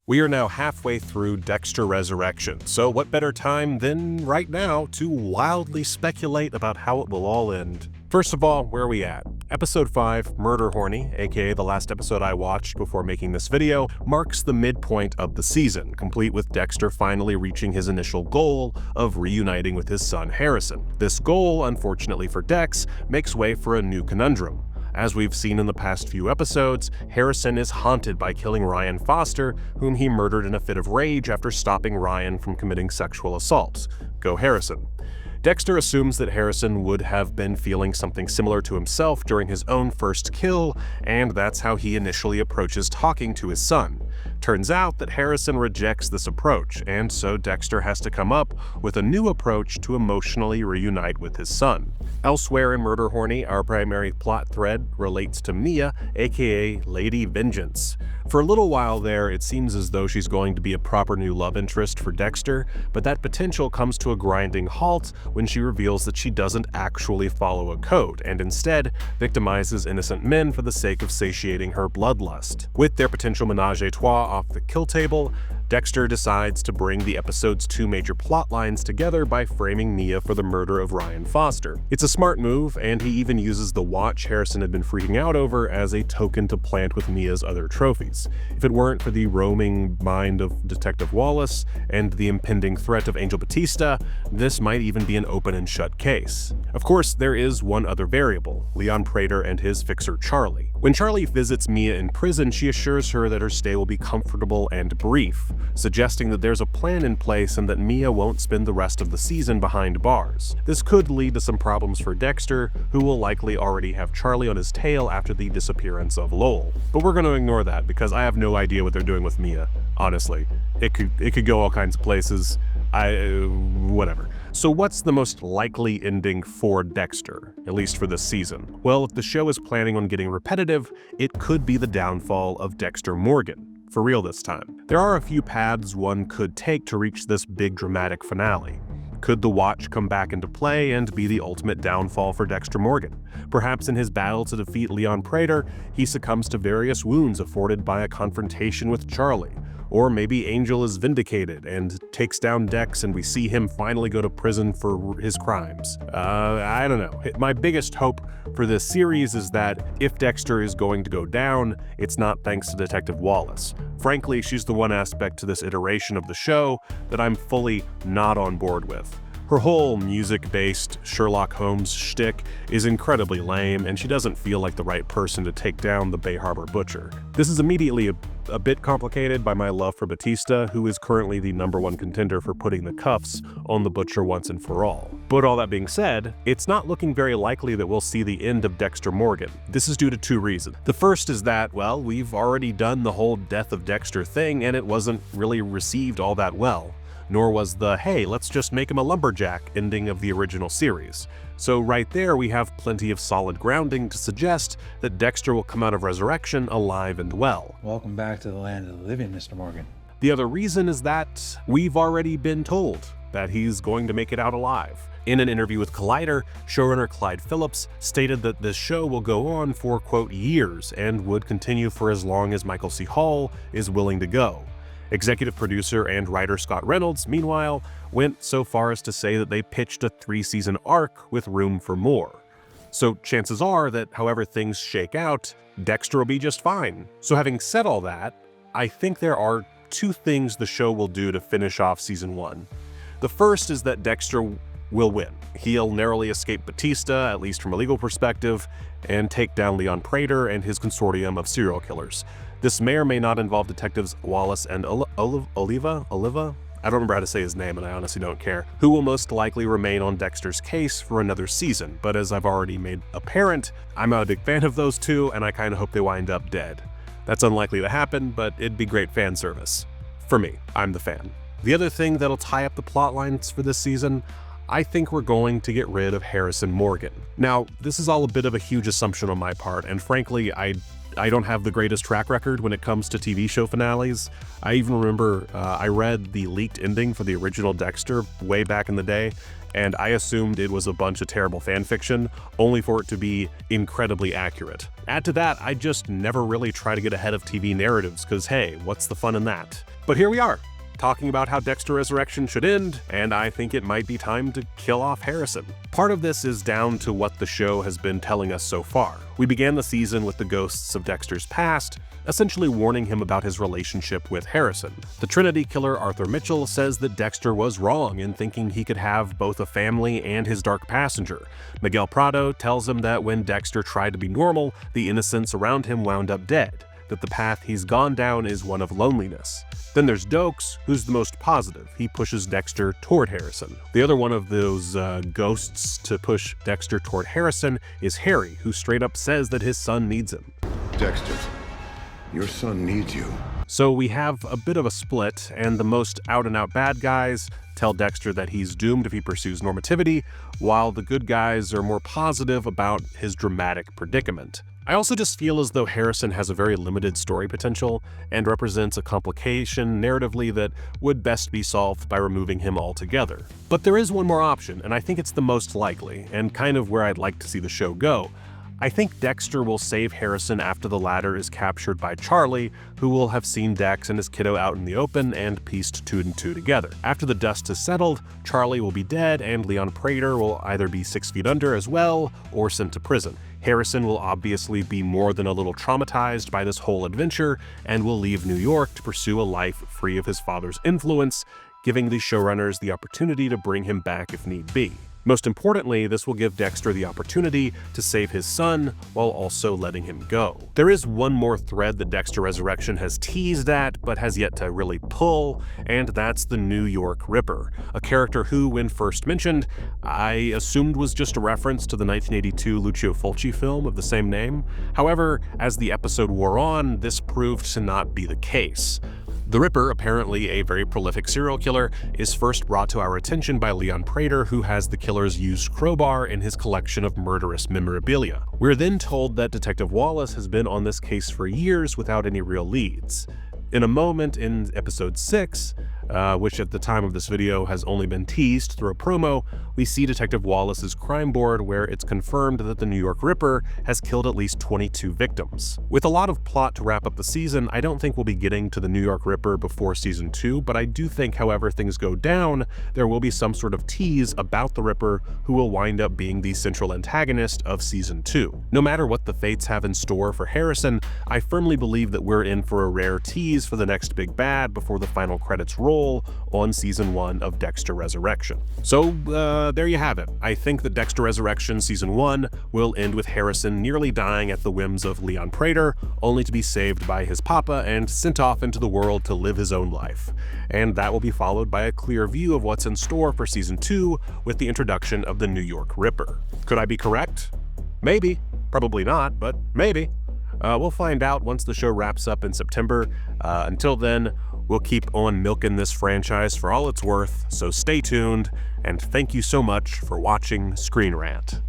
We are now halfway through Dexter Resurrection, so what better time than right now to wildly speculate about how it will all end. First of all, where are we at? Episode 5, Murder Horny, aka the last episode I watched before making this video, marks the midpoint of the season, complete with Dexter finally reaching his initial goal of reuniting with his son Harrison. This goal, unfortunately for Dex, makes way for a new conundrum. As we've seen in the past few episodes, Harrison is haunted by killing Ryan Foster, whom he murdered in a fit of rage after stopping Ryan from committing sexual assault. Go Harrison. Dexter assumes that Harrison would have been feeling something similar to himself during his own first kill, and that's how he initially approaches talking to his son. Turns out that Harrison rejects this approach, and so Dexter has to come up with a new approach to emotionally reunite with his son. Elsewhere in Murder Horny, our primary plot thread relates to Mia, aka Lady Vengeance. For a little while there, it seems as though she's going to be a proper new love interest for Dexter, but that potential comes to a grinding halt when she reveals that she doesn't actually follow a code, and instead victimizes innocent men for the sake of satiating her bloodlust. With their potential menage a trois off the kill table, Dexter decides to bring the episode's two major plot lines together by framing Mia for the murder of Ryan Foster. It's a smart move, and he even uses the watch Harrison had been freaking out over as a token to plant with Mia's other trophies. If it weren't for the roaming mind of Detective Wallace and the impending threat of Angel Batista, this might even be an open and shut case. Of course, there is one other variable, Leon Prater and his fixer Charlie. When Charlie visits Mia in prison, she assures her that her stay will be comfortable and brief, suggesting that there's a plan in place and that Mia won't spend the rest of the season behind bars. This could lead to some problems for Dexter, who will likely already have Charlie on his tail after the disappearance of Lowell. But we're going to ignore that because I have no idea what they're doing with Mia, honestly. It could go all kinds of places. Whatever. So what's the most likely ending for Dexter, at least for this season? Well, if the show is planning on getting repetitive, it could be the downfall of Dexter Morgan. For real this time. There are a few paths one could take to reach this big dramatic finale. Could the Watch come back into play and be the ultimate downfall for Dexter Morgan? Perhaps in his battle to defeat Leon Prater, he succumbs to various wounds afforded by a confrontation with Charlie. Or maybe Angel is vindicated and takes down Dex and we see him finally go to prison for his crimes. I don't know. My biggest hope for this series is that if Dexter is going to go down, it's not thanks to Detective Wallace. Frankly, she's the one aspect to this iteration of the show that I'm fully not on board with. Her whole music-based Sherlock Holmes shtick is incredibly lame, and she doesn't feel like the right person to take down the Bay Harbor Butcher. This is immediately a bit complicated by my love for Batista, who is currently the #1 contender for putting the cuffs on the Butcher once and for all. But all that being said, it's not looking very likely that we'll see the end of Dexter Morgan. This is due to two reasons. The first is that, well, we've already done the whole death of Dexter thing, and it wasn't really received all that well. Nor was the, hey, let's just make him a lumberjack ending of the original series. So right there we have plenty of solid grounding to suggest that Dexter will come out of Resurrection alive and well. Welcome back to the land of the living, Mr. Morgan. The other reason is that we've already been told that he's going to make it out alive. In an interview with Collider, showrunner Clyde Phillips stated that this show will go on for, quote, years and would continue for as long as Michael C. Hall is willing to go. Executive producer and writer Scott Reynolds, meanwhile, went so far as to say that they pitched a 3-season arc with room for more. So chances are that however things shake out, Dexter will be just fine. So having said all that, I think there are two things the show will do to finish off season 1. The first is that Dexter will win. He'll narrowly escape Batista, at least from a legal perspective, and take down Leon Prater and his consortium of serial killers. This may or may not involve detectives Wallace and Oliva? I don't remember how to say his name and I honestly don't care, who will most likely remain on Dexter's case for another season, but as I've already made apparent, I'm not a big fan of those two and I kind of hope they wind up dead. That's unlikely to happen, but it'd be great fan service. For me, I'm the fan. The other thing that'll tie up the plot lines for this season, I think we're going to get rid of Harrison Morgan. Now, this is all a bit of a huge assumption on my part, and frankly, I I don't have the greatest track record when it comes to TV show finales. I even remember I read the leaked ending for the original Dexter way back in the day, and I assumed it was a bunch of terrible fan fiction, only for it to be incredibly accurate. Add to that, I just never really try to get ahead of TV narratives, because hey, what's the fun in that? But here we are, talking about how Dexter Resurrection should end, and I think it might be time to kill off Harrison. Part of this is down to what the show has been telling us so far. We began the season with the ghosts of Dexter's past, essentially warning him about his relationship with Harrison. The Trinity killer Arthur Mitchell says that Dexter was wrong in thinking he could have both a family and his dark passenger. Miguel Prado tells him that when Dexter tried to be normal, the innocents around him wound up dead, that the path he's gone down is one of loneliness. Then there's Dokes, who's the most positive. He pushes Dexter toward Harrison. The other one of those ghosts to push Dexter toward Harrison is Harry, who straight up says that his son needs him. Dexter, your son needs you. So we have a bit of a split, and the most out-and-out bad guys tell Dexter that he's doomed if he pursues normativity, while the good guys are more positive about his dramatic predicament. I also just feel as though Harrison has a very limited story potential and represents a complication narratively that would best be solved by removing him altogether. But there is one more option, and I think it's the most likely, and kind of where I'd like to see the show go. I think Dexter will save Harrison after the latter is captured by Charlie, who will have seen Dex and his kiddo out in the open and pieced two and two together. After the dust has settled, Charlie will be dead and Leon Prater will either be 6 feet under as well or sent to prison. Harrison will obviously be more than a little traumatized by this whole adventure and will leave New York to pursue a life free of his father's influence, giving the showrunners the opportunity to bring him back if need be. Most importantly, this will give Dexter the opportunity to save his son while also letting him go. There is one more thread that Dexter Resurrection has teased at, but has yet to really pull, and that's the New York Ripper, a character who, when first mentioned, I assumed was just a reference to the 1982 Lucio Fulci film of the same name. However, as the episode wore on, this proved to not be the case. The Ripper, apparently a very prolific serial killer, is first brought to our attention by Leon Prater, who has the killer's used crowbar in his collection of murderous memorabilia. We're then told that Detective Wallace has been on this case for years without any real leads. In a moment in episode 6, which at the time of this video has only been teased through a promo, we see Detective Wallace's crime board where it's confirmed that the New York Ripper has killed at least 22 victims. With a lot of plot to wrap up the season, I don't think we'll be getting to the New York Ripper before season 2, but I do think however things go down, there will be some sort of tease about the Ripper who will wind up being the central antagonist of season 2. No matter what the fates have in store for Harrison, I firmly believe that we're in for a rare tease for the next big bad before the final credits roll on season 1 of Dexter Resurrection. So there you have it. I think that Dexter Resurrection season 1 will end with Harrison nearly dying at the whims of Leon Prater, only to be saved by his papa and sent off into the world to live his own life. And that will be followed by a clear view of what's in store for season 2 with the introduction of the New York Ripper. Could I be correct? Maybe. Probably not, but maybe. We'll find out once the show wraps up in September. Until then, we'll keep on milking this franchise for all it's worth, so stay tuned, and thank you so much for watching Screen Rant.